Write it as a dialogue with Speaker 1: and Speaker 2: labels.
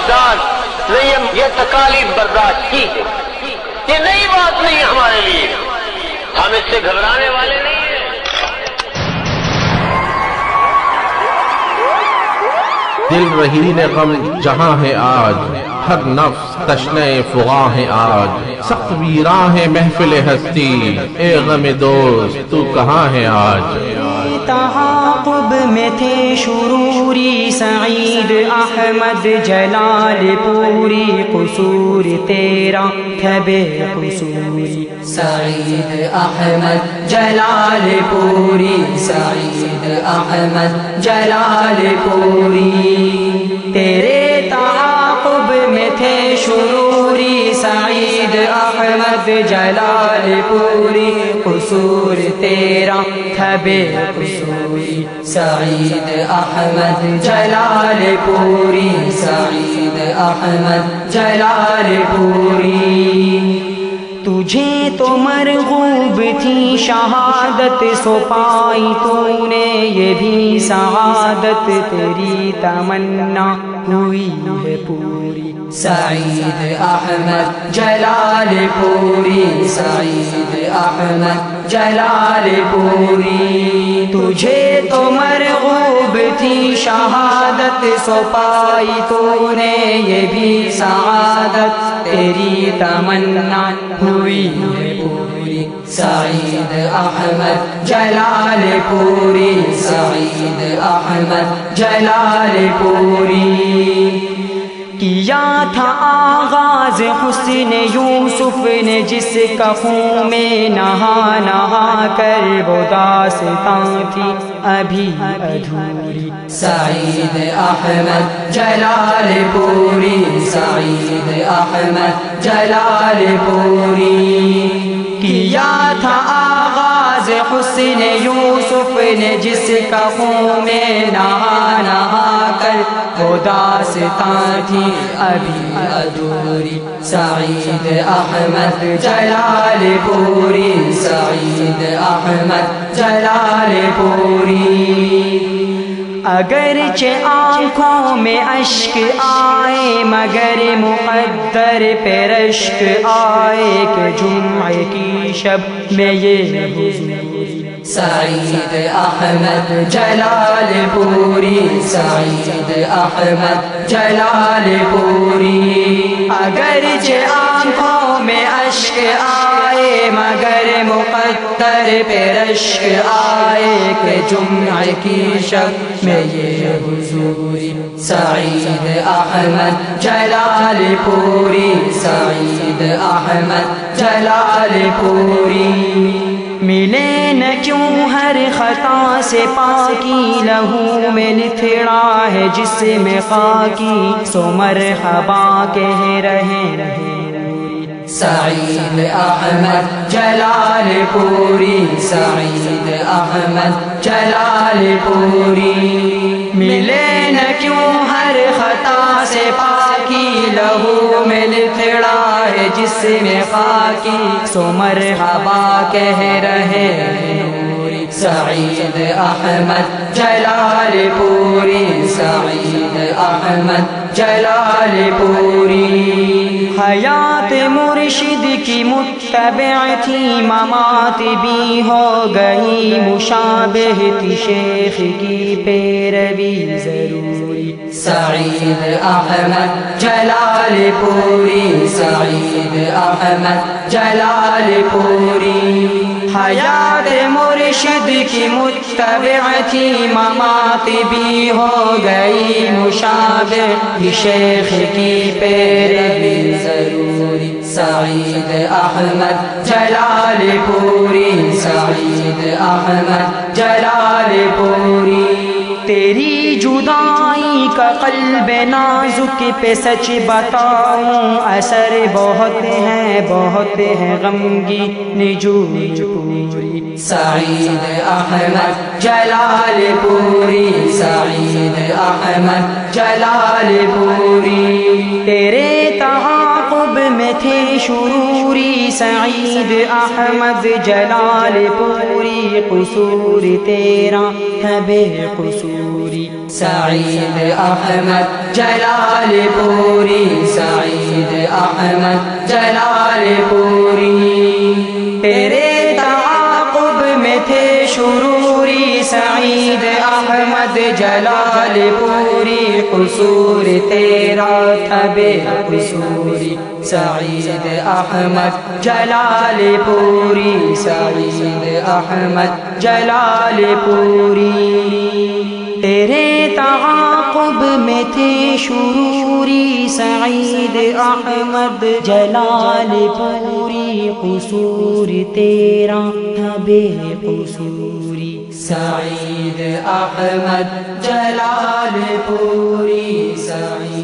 Speaker 1: اجداد نے یہ تکالیف برداشت کی ہے، یہ نئی بات نہیں ہے ہمارے لیے، ہم اس سے گھبرانے والے نہیں ہیں۔
Speaker 2: دل رہین غم جہاں ہے آج، ہر نفس تشنہ فغاں ہے آج، سخت ویراں ہے محفل ہستی، اے غم دوست تو کہاں ہے آج؟
Speaker 3: تعاقب میں تھے شروری سعید احمد جلال پوری، قصور تیرا تھا بے قصوری،
Speaker 4: سعید احمد جلال پوری، سعید احمد جلال پوری،
Speaker 3: تیرے تعاقب میں تھے شروری سعید احمد جلال پوری، قصور تیرا تھا بے قصوری،
Speaker 4: سعید احمد جلال پوری، سعید احمد جلال پوری،
Speaker 3: تجھے تو مرغوب تھی شہادت سو پائی تو نے یہ بھی سعادت، تیری تمنا ہوئی ہے پوری،
Speaker 4: سعید احمد جلال پوری، سعید احمد جلال پوری،
Speaker 3: تجھے تو مرغوب تھی شہادت سو پائی تو نے یہ بھی سعادت، تیری تمنا ہوئی ہے پوری،
Speaker 4: سعید احمد جلال پوری، سعید احمد جلال پوری،
Speaker 3: کیا تھا آغاز حسن یوسف نے جس کا خون میں نہا نہا کر وہ داستاں تھی ابھی ادھوری،
Speaker 4: سعید احمد جلال پوری، سعید احمد جلال پوری،
Speaker 3: کیا تھا آغاز حسن یوسف نے جس کا خون میں نہا نہا کر وہ داستاں تھی ابھی
Speaker 4: ادھوری، سعید احمد جلال پوری، سعید احمد جلال پوری،
Speaker 3: اگرچہ آنکھوں میں اشک آئے مگر مقدر پہ رشک آئے کہ جمعے کی شب میں یہ حضوری،
Speaker 4: سعید احمد جلال پوری، سعید احمد جلال پوری،
Speaker 3: اگرچہ آنکھوں میں اشک آئے مگر مقدر پہ رشک آئے کہ جمعے کی شب میں یہ حضوری،
Speaker 4: سعید احمد جلال پوری، سعید احمد جلال پوری،
Speaker 3: ملے نہ کیوں ہر خطا سے پاکی، لہو میں نتھڑا ہے جس میں خاکی، سو مرحبا کہہ رہے
Speaker 4: سعید احمد جلال پوری، سعید احمد جلال پوری،
Speaker 3: ملے نہ کیوں ہر خطا سے پاکی، لہو میں نتھڑا ہے جس میں خاکی، سو مرحبا کہہ رہے
Speaker 4: سعید احمد جلال پوری، سعید احمد جلال پوری،
Speaker 3: حیات مرشد کی متبع تھی، ممات بھی ہو گئی مشابہ تھی، شیخ کی پیروی ضروری،
Speaker 4: سعید احمد جلال پوری، سعید احمد جلال پوری،
Speaker 3: حیات مرشد کی متبع تھی، ممات بھی ہو گئی مشابہ تھی، شیخ کی پیروی
Speaker 4: ضروری، سعید احمد جلال پوری، سعید احمد جلال پوری،
Speaker 3: تیری جدائی کا قلب نازک پہ سچ بتاؤں، اثر بہت ہے غمگین نجوم پوری،
Speaker 4: سعید احمد جلال پوری، سعید احمد جلال پوری،
Speaker 3: تیرے تعاقب میں تھے شروری سعید احمد جلال پوری قصور تیرا ہے بے قصوری
Speaker 4: سعید احمد جلال پوری سعید احمد جلال پوری
Speaker 3: تیرے تعاقب میں تھے شروری سعید احمد جلال پوری قصور تیرا تھا بے قصوری
Speaker 4: سعید احمد جلال پوری سعید احمد جلال پوری
Speaker 3: تیرے تعاقب میں تھے شروری سعید احمد جلال پوری قصور تیرا تھا بے قصوری
Speaker 4: سعید احمد جلال پوری سعید